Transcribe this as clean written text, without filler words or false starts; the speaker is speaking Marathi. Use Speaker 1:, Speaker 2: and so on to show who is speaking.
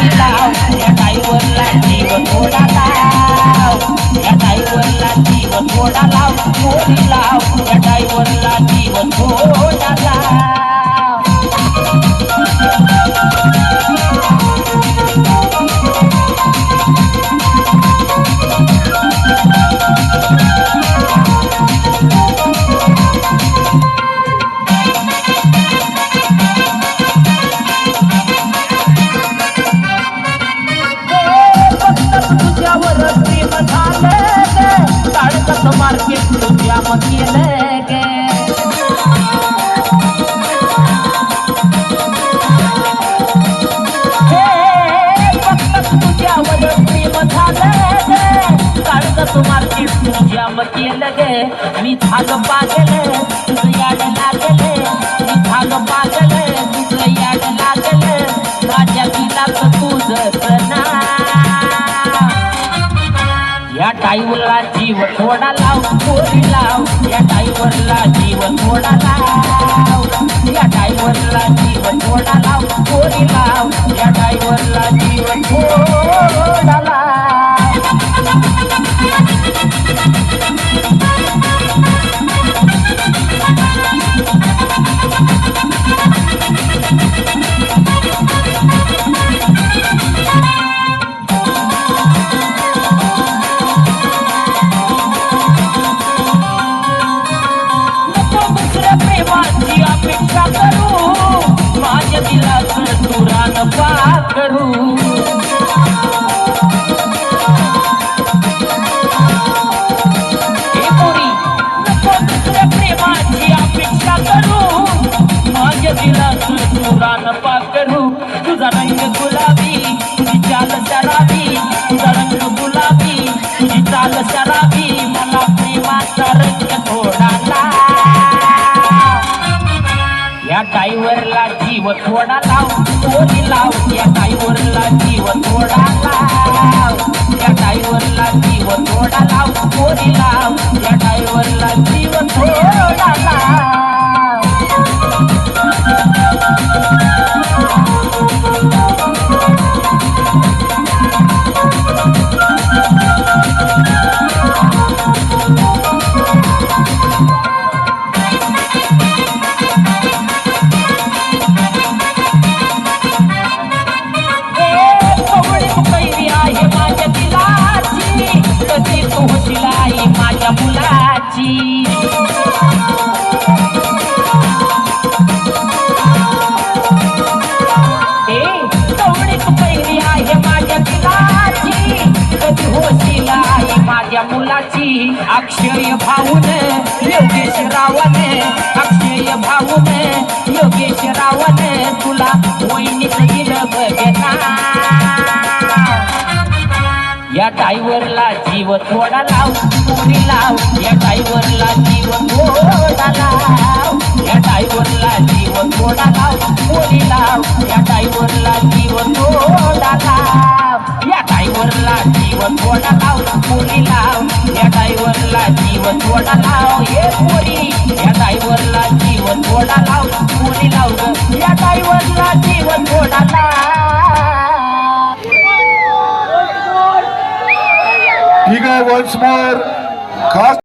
Speaker 1: पोरी लाव या ड्रायव्हरला जीव थोडा लाव या ड्रायव्हरला जीव थोडा लाव पोरी लाव या ड्रायव्हरला जीव थोडा लाव मार्केट तुझ्या केलं गे तुझ्यावर प्रेम झालं गे काढत मार्केट तुझ्या केलं गे मी झालं पागल तुझं याड लागलं मी झालं पागल तुझं याड लागलं माझ्या दिलाच तुझं ना या ड्रायव्हरला जीव थोडा लाव पोरी लाव या ड्रायव्हरला जीव थोडा लाव या ड्रायव्हरला जीव थोडा लाव पोरी लाव या ड्रायव्हरला जीव थोडा लाव करू हे पोरी नको दुसऱ्या प्रेमाची अपेक्षा करू माझ्या दिलाचं तुरा नपा करू तुझा रंग गुलाबी तुझी चाल शराबी तुझा रंग गुलाबी तुझी चाल शराबी मला प्रेमाचा रंग थोडा या ड्रायव्हरला जीव थोडा लाव पोरी लाव या ड्रायव्हरला जीव थोडा लाव या ड्रायव्हरला जीव थोडा लाव पोरी लाव या ड्रायव्हरला जीव थोडा लाव माझ्या मुलाची कवडीत पहिली आहे माझ्या दिलाची कधी होशील आहे माझ्या मुलाची अक्षय भाऊन योगेश रावण अक्षय भाऊन योगेश रावण तुला वहिनीच दिलं बघना या ड्रायव्हरला जीव थोडा लाव पोरी लाव या ड्रायव्हरला जीव थोडा लाव या ड्रायव्हरला जीव थोडा लाव पोरी लाव या ड्रायव्हरला जीव थोडा लाव या ड्रायव्हरला जीव थोडा लाव पोरी लाव या ड्रायव्हरला जीव थोडा लाव हे पोरी या ड्रायव्हरला जीव थोडा लाव पोरी लाव या ड्रायव्हरला जीव थोडा लाव
Speaker 2: ठीक आहे वन्स मोर खास